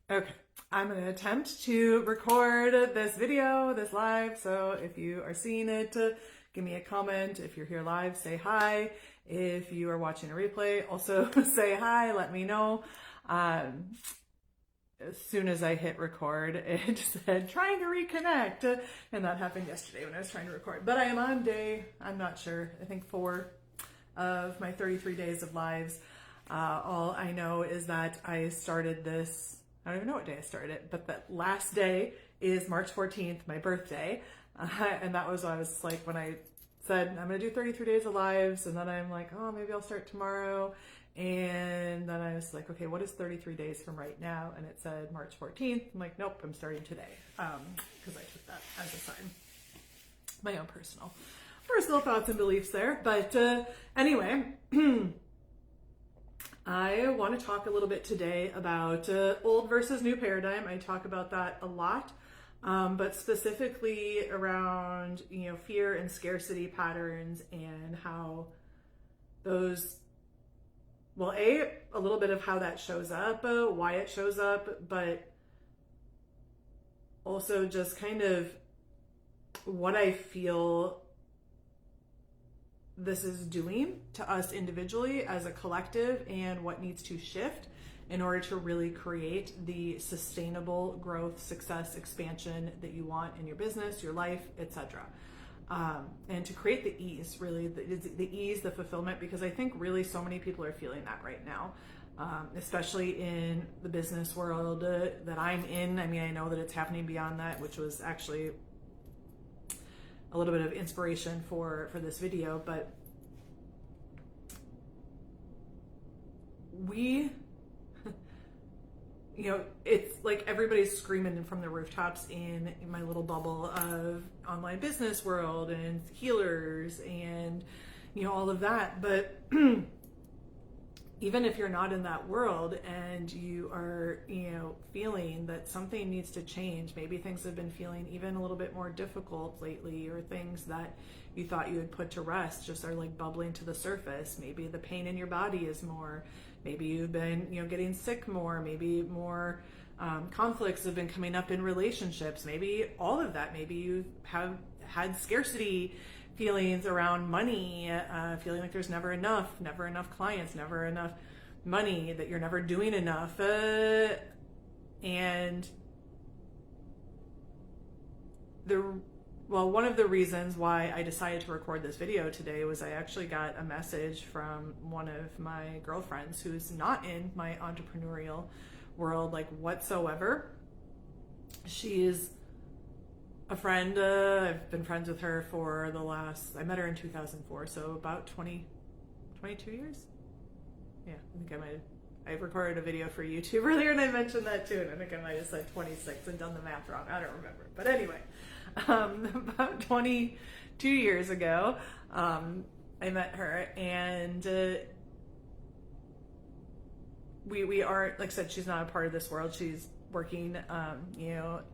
Okay, I'm going to attempt to record this video, this live. So if you are seeing it, give me a comment. If you're here live, say hi. If you are watching a replay, also say hi, let me know. As soon as I hit record, it said trying to reconnect. And that happened yesterday when I was trying to record. But I am on day, I'm not sure, I think 4 of my 33 days of lives. All I know is that I started this, I don't even know what day I started it, but the last day is March 14th, my birthday. And that was, I was like, when I said, I'm going to do 33 days of lives, and then I'm like, oh, maybe I'll start tomorrow. And then I was like, okay, what is 33 days from right now? And it said March 14th. I'm like, nope, I'm starting today. Because I took that as a sign. My own personal thoughts and beliefs there. But anyway, I want to talk a little bit today about old versus new paradigm. I talk about that a lot, but specifically around, fear and scarcity patterns and how those, well, a little bit of how that shows up, why it shows up, but also just kind of what I feel this is doing to us individually as a collective and what needs to shift in order to really create the sustainable growth, success, expansion that you want in your business, your life, etc. And to create the ease, really, the ease, the fulfillment, because I think really so many people are feeling that right now, especially in the business world that I'm in. I mean, I know that it's happening beyond that, which was actually a little bit of inspiration for this video, but we, it's like everybody's screaming from the rooftops in my little bubble of online business world and healers and, all of that. But even if you're not in that world and you are, feeling that something needs to change, maybe things have been feeling even a little bit more difficult lately, or things that you thought you had put to rest just are like bubbling to the surface. Maybe the pain in your body is more, maybe you've been, getting sick more, maybe more conflicts have been coming up in relationships, maybe all of that. Maybe you have had scarcity feelings around money, feeling like there's never enough clients, never enough money, that you're never doing enough. And one of the reasons why I decided to record this video today was I actually got a message from one of my girlfriends who's not in my entrepreneurial world, like whatsoever. She's a friend. I've been friends with her for I met her in 2004, so about 22 years. Yeah, I think I recorded a video for YouTube earlier and I mentioned that too, and I think I might have said 26 and done the math wrong. I don't remember. But anyway, about 22 years ago, I met her, and we aren't, like I said, she's not a part of this world. She's working, a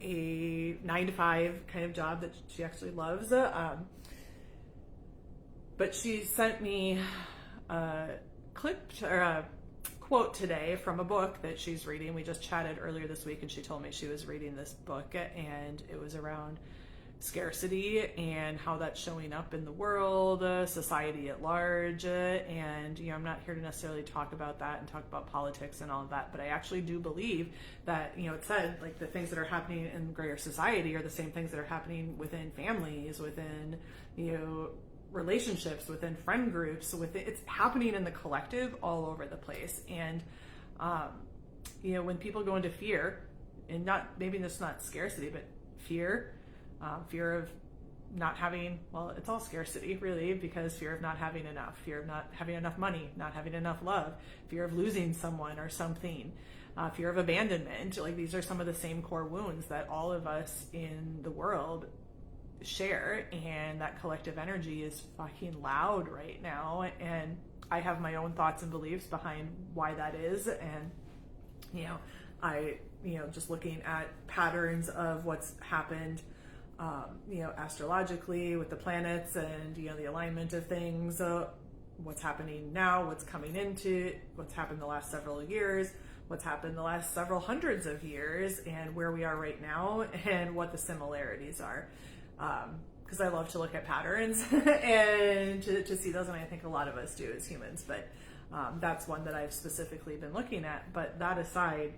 9-to-5 kind of job that she actually loves. But she sent me a clip or a quote today from a book that she's reading. We just chatted earlier this week and she told me she was reading this book, and it was around scarcity and how that's showing up in the world, society at large. And, I'm not here to necessarily talk about that and talk about politics and all of that, but I actually do believe that, it said like the things that are happening in greater society are the same things that are happening within families, within, relationships, within friend groups, it's happening in the collective all over the place. And, when people go into fear, and maybe it's not scarcity, but fear of not having, it's all scarcity really, because fear of not having enough, fear of not having enough money, not having enough love, fear of losing someone or something, fear of abandonment. Like, these are some of the same core wounds that all of us in the world share, and that collective energy is fucking loud right now. And I have my own thoughts and beliefs behind why that is. And, just looking at patterns of what's happened astrologically with the planets and, the alignment of things, what's happening now, what's coming into, what's happened the last several years, what's happened the last several hundreds of years and where we are right now and what the similarities are. Because I love to look at patterns and to see those, and I think a lot of us do as humans, but that's one that I've specifically been looking at. But that aside,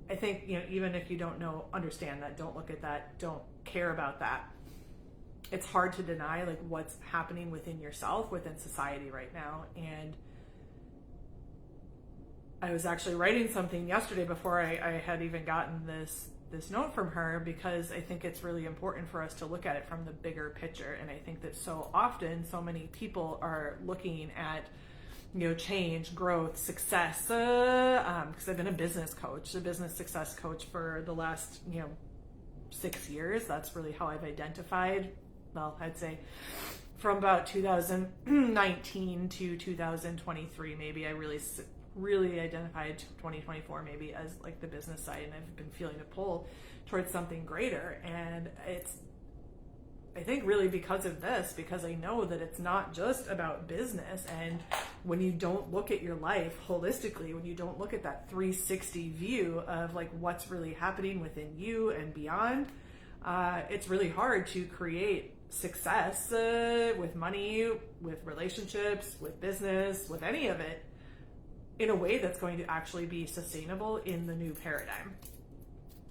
I think, even if you don't understand that, don't look at that, don't care about that, it's hard to deny like what's happening within yourself, within society right now. And I was actually writing something yesterday before I had even gotten this note from her, because I think it's really important for us to look at it from the bigger picture. And I think that so often so many people are looking at change, growth, success, because I've been a business success coach for the last 6 years. That's really how I've identified, well, I'd say from about 2019 to 2023 maybe, I really identified 2024 maybe as like the business side, and I've been feeling a pull towards something greater. And it's, I think, really because of this, because I know that it's not just about business. And when you don't look at your life holistically, when you don't look at that 360 view of like what's really happening within you and beyond, it's really hard to create success with money, with relationships, with business, with any of it, in a way that's going to actually be sustainable in the new paradigm.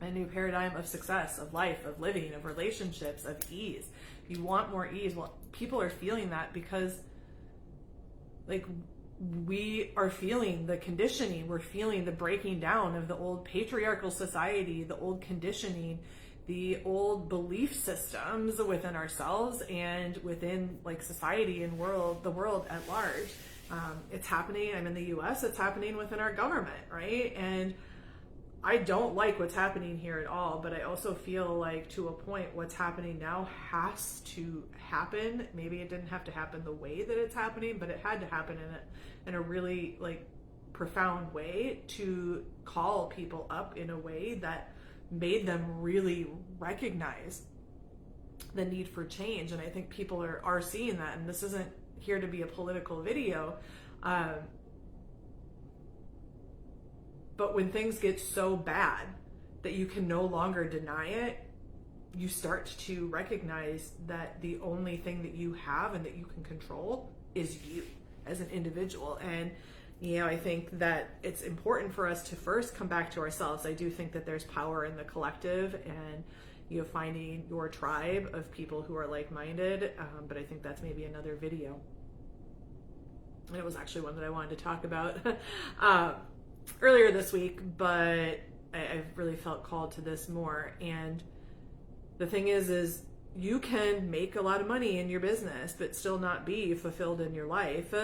A new paradigm of success, of life, of living, of relationships, of ease. If you want more ease, well, people are feeling that because like we are feeling the conditioning, we're feeling the breaking down of the old patriarchal society, the old conditioning, the old belief systems within ourselves and within like society and the world at large. It's happening. I'm in the US, it's happening within our government, right? And I don't like what's happening here at all, but I also feel like to a point what's happening now has to happen. Maybe it didn't have to happen the way that it's happening, but it had to happen in a really like profound way to call people up in a way that made them really recognize the need for change. And I think people are seeing that, and this isn't here to be a political video, but when things get so bad that you can no longer deny it, you start to recognize that the only thing that you have and that you can control is you as an individual. And I think that it's important for us to first come back to ourselves. I do think that there's power in the collective and finding your tribe of people who are like-minded, but I think that's maybe another video. And it was actually one that I wanted to talk about earlier this week, but I've really felt called to this more. And the thing is you can make a lot of money in your business but still not be fulfilled in your life.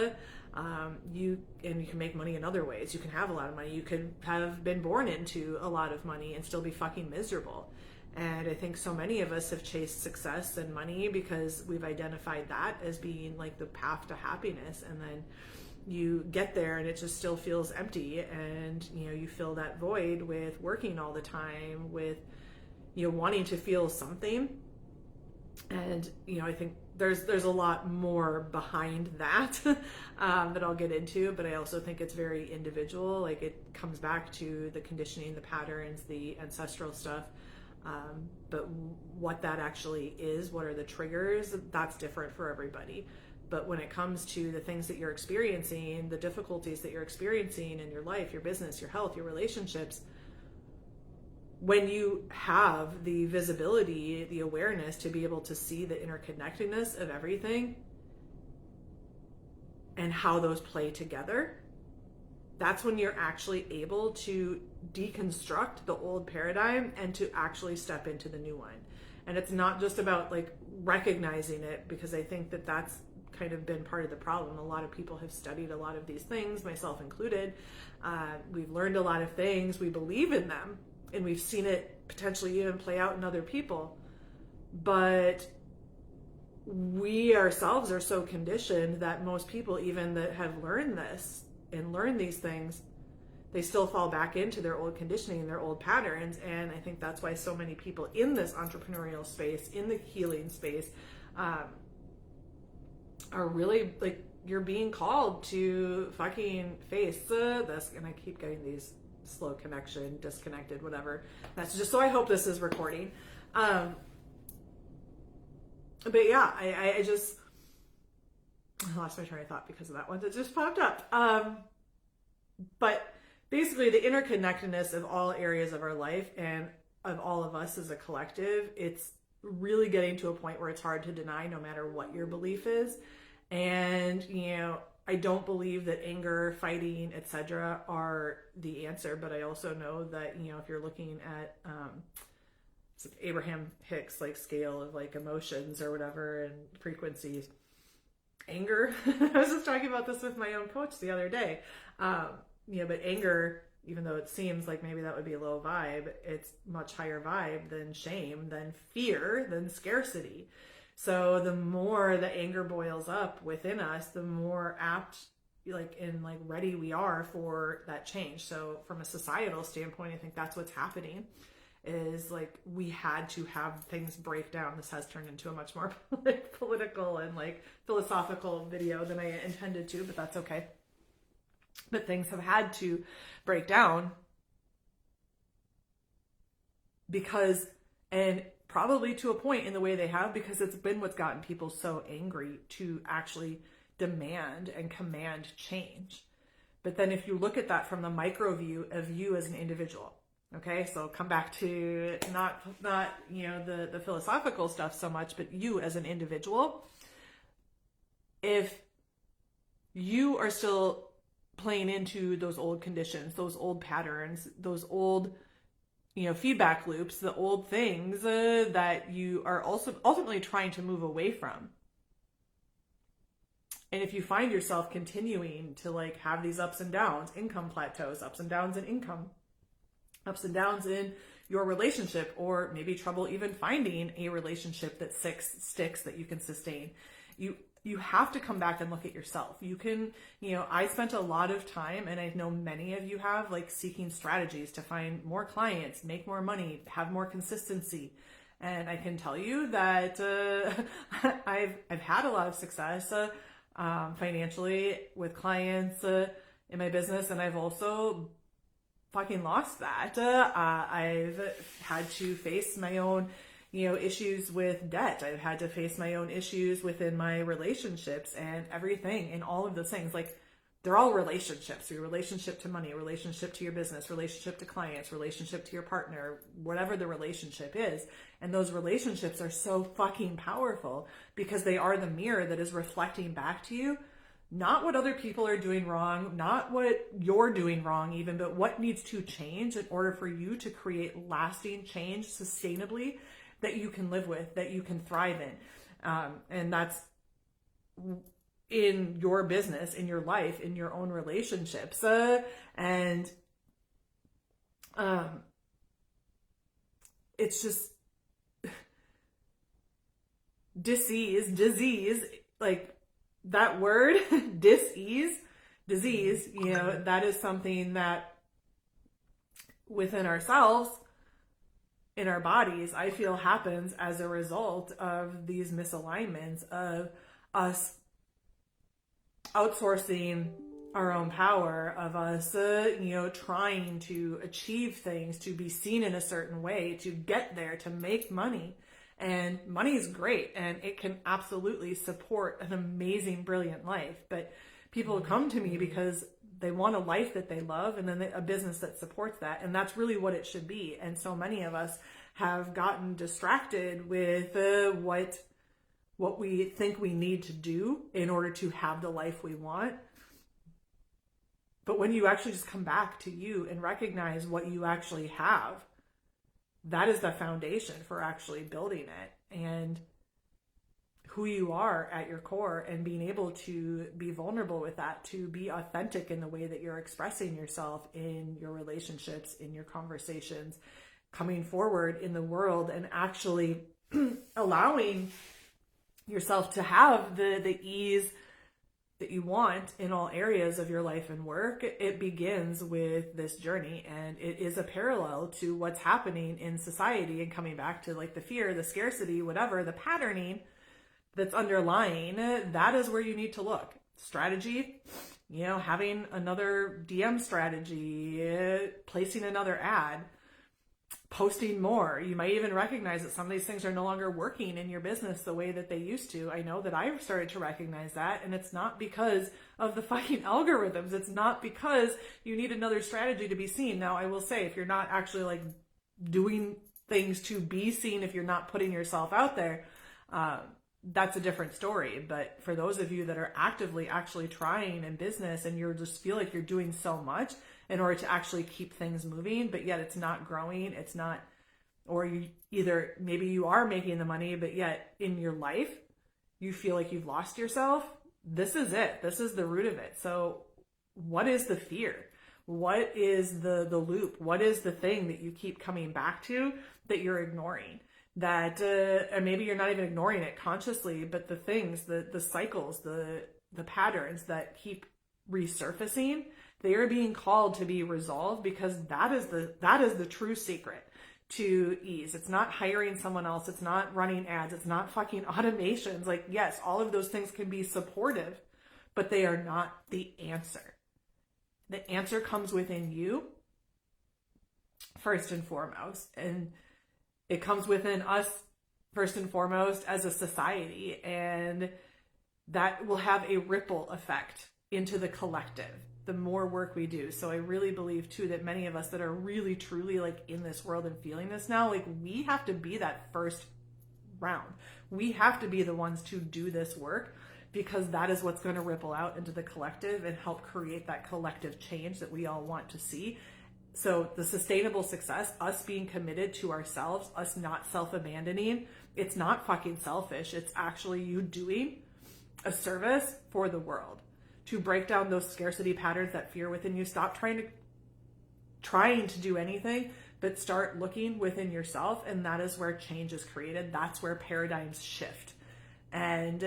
You can make money in other ways. You can have a lot of money. You could have been born into a lot of money and still be fucking miserable. And I think so many of us have chased success and money because we've identified that as being like the path to happiness. And then you get there and it just still feels empty. And, you fill that void with working all the time, with, wanting to feel something. And, I think there's a lot more behind that that I'll get into, but I also think it's very individual. Like it comes back to the conditioning, the patterns, the ancestral stuff. But what that actually is, what are the triggers, that's different for everybody. But when it comes to the things that you're experiencing, the difficulties that you're experiencing in your life, your business, your health, your relationships, when you have the visibility, the awareness to be able to see the interconnectedness of everything and how those play together, that's when you're actually able to deconstruct the old paradigm and to actually step into the new one. And it's not just about like recognizing it, because I think that that's kind of been part of the problem. A lot of people have studied a lot of these things, myself included. We've learned a lot of things. We believe in them, and we've seen it potentially even play out in other people. But we ourselves are so conditioned that most people, even that have learned this and learn these things, they still fall back into their old conditioning and their old patterns. And I think that's why so many people in this entrepreneurial space, in the healing space, are really like, you're being called to fucking face this. And I keep getting these slow connection, disconnected, whatever. That's just so I hope this is recording. But yeah, I just lost my train of thought because of that one that just popped up. But basically, the interconnectedness of all areas of our life and of all of us as a collective, it's really getting to a point where it's hard to deny no matter what your belief is. And, you know, I don't believe that anger, fighting, etc. are the answer, but I also know that, you know, if you're looking at Abraham Hicks like scale of like emotions or whatever and frequencies, anger, I was just talking about this with my own coach the other day. You know, but anger, even though it seems like maybe that would be a low vibe, it's much higher vibe than shame, than fear, than scarcity. So the more the anger boils up within us, the more apt, like, and like ready we are for that change. So from a societal standpoint, I think that's what's happening, is like we had to have things break down. This has turned into a much more political and like philosophical video than I intended to, but that's okay. But things have had to break down because, and probably to a point in the way they have, because it's been what's gotten people so angry to actually demand and command change. But then if you look at that from the micro view of you as an individual, okay, so come back to not you know, the philosophical stuff so much, but you as an individual, if you are still playing into those old conditions, those old patterns, those old, you know, feedback loops, the old things that you are also ultimately trying to move away from. And if you find yourself continuing to like have these ups and downs, income plateaus, ups and downs in income, ups and downs in your relationship, or maybe trouble even finding a relationship that sticks that you can sustain, you have to come back and look at yourself. You can, you know, I spent a lot of time, and I know many of you have, like seeking strategies to find more clients, make more money, have more consistency. And I can tell you that I've had a lot of success financially with clients in my business, and I've also fucking lost that. I've had to face my own, you know, issues with debt. I've had to face my own issues within my relationships and everything, and all of those things. Like, they're all relationships. Your relationship to money, relationship to your business, relationship to clients, relationship to your partner, whatever the relationship is. And those relationships are so fucking powerful because they are the mirror that is reflecting back to you, not what other people are doing wrong, not what you're doing wrong even, but what needs to change in order for you to create lasting change sustainably that you can live with, that you can thrive in. And that's in your business, in your life, in your own relationships. It's just disease, like that word, disease, you know, that is something that within ourselves, in our bodies, I feel happens as a result of these misalignments of us outsourcing our own power, of us, you know, trying to achieve things, to be seen in a certain way, to get there, to make money. And money is great, and it can absolutely support an amazing, brilliant life. But people come to me because they want a life that they love, and then a business that supports that. And that's really what it should be. And so many of us have gotten distracted with what we think we need to do in order to have the life we want. But when you actually just come back to you and recognize what you actually have, that is the foundation for actually building it, and who you are at your core, and being able to be vulnerable with that, to be authentic in the way that you're expressing yourself in your relationships, in your conversations, coming forward in the world, and actually allowing yourself to have the ease that you want in all areas of your life and work. It begins with this journey, and it is a parallel to what's happening in society, and coming back to like the fear, the scarcity, whatever, the patterning that's underlying, that is where you need to look. strategy, having another DM strategy, placing another ad, posting more. You might even recognize that some of these things are no longer working in your business the way that they used to. I know that I've started to recognize that, and it's not because of the fucking algorithms. It's not because you need another strategy to be seen. Now, I will say, if you're not actually like doing things to be seen, if you're not putting yourself out there, that's a different story. But for those of you that are actively actually trying in business and you just feel like you're doing so much in order to actually keep things moving, but yet it's not growing, it's not, or you either, maybe you are making the money, but yet in your life, you feel like you've lost yourself. This is it. This is the root of it. So what is the fear? What is the loop? What is the thing that you keep coming back to that you're ignoring? That, and maybe you're not even ignoring it consciously, but the things, the cycles, the patterns that keep resurfacing, they are being called to be resolved, because that is the true secret to ease. It's not hiring someone else. It's not running ads. It's not fucking automations. Like, yes, all of those things can be supportive, but they are not the answer. The answer comes within you first and foremost. And it comes within us first and foremost as a society. And that will have a ripple effect into the collective, the more work we do. So I really believe too that many of us that are really truly like in this world and feeling this now, like we have to be that first round. We have to be the ones to do this work, because that is what's going to ripple out into the collective and help create that collective change that we all want to see. So the sustainable success, us being committed to ourselves, us not self-abandoning, it's not fucking selfish. It's actually you doing a service for the world to break down those scarcity patterns, that fear within you. Stop trying to do anything, but start looking within yourself. And that is where change is created. That's where paradigms shift. And,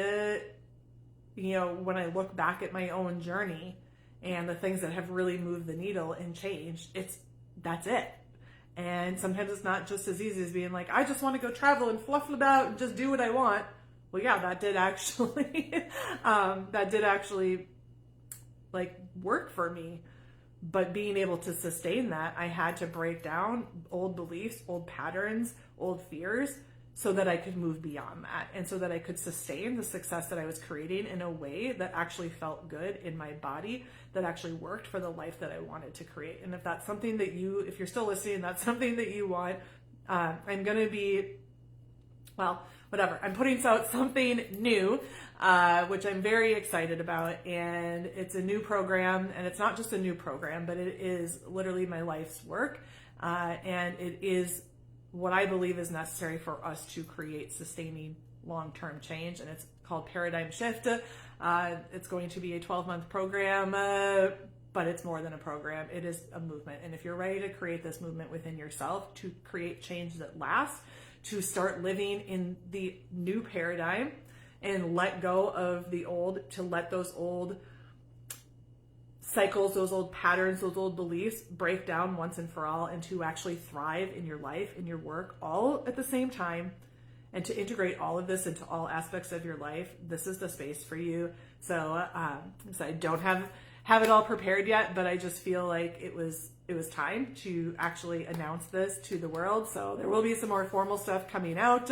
when I look back at my own journey and the things that have really moved the needle and changed, that's it. And sometimes it's not just as easy as being like, I just want to go travel and fluff about and just do what I want. Well, yeah, that did actually, like work for me. But being able to sustain that, I had to break down old beliefs, old patterns, old fears, so that I could move beyond that, and so that I could sustain the success that I was creating in a way that actually felt good in my body, that actually worked for the life that I wanted to create. And if that's something that if you're still listening, that's something that you want, I'm going to be, whatever. I'm putting out something new, which I'm very excited about. And it's a new program, and it's not just a new program, but it is literally my life's work. And it is what I believe is necessary for us to create sustaining long-term change. And it's called Paradigm Shift. It's going to be a 12-month program, but it's more than a program. It is a movement. And if you're ready to create this movement within yourself to create change that lasts, to start living in the new paradigm and let go of the old, to let those old cycles, those old patterns, those old beliefs break down once and for all, and to actually thrive in your life, in your work, all at the same time, and to integrate all of this into all aspects of your life, this is the space for you. So, I don't have it all prepared yet, but I just feel like it was time to actually announce this to the world. So there will be some more formal stuff coming out.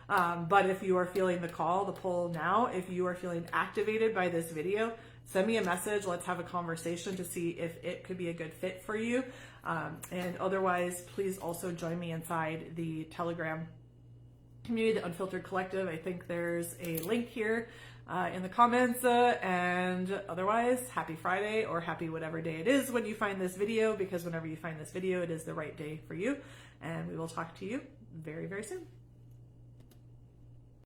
But if you are feeling the call, the pull now, if you are feeling activated by this video, send me a message. Let's have a conversation to see if it could be a good fit for you. And otherwise, please also join me inside the Telegram community, the Unfiltered Collective. I think there's a link here in the comments. And otherwise, happy Friday, or happy whatever day it is when you find this video, because whenever you find this video, it is the right day for you. And we will talk to you very, very soon.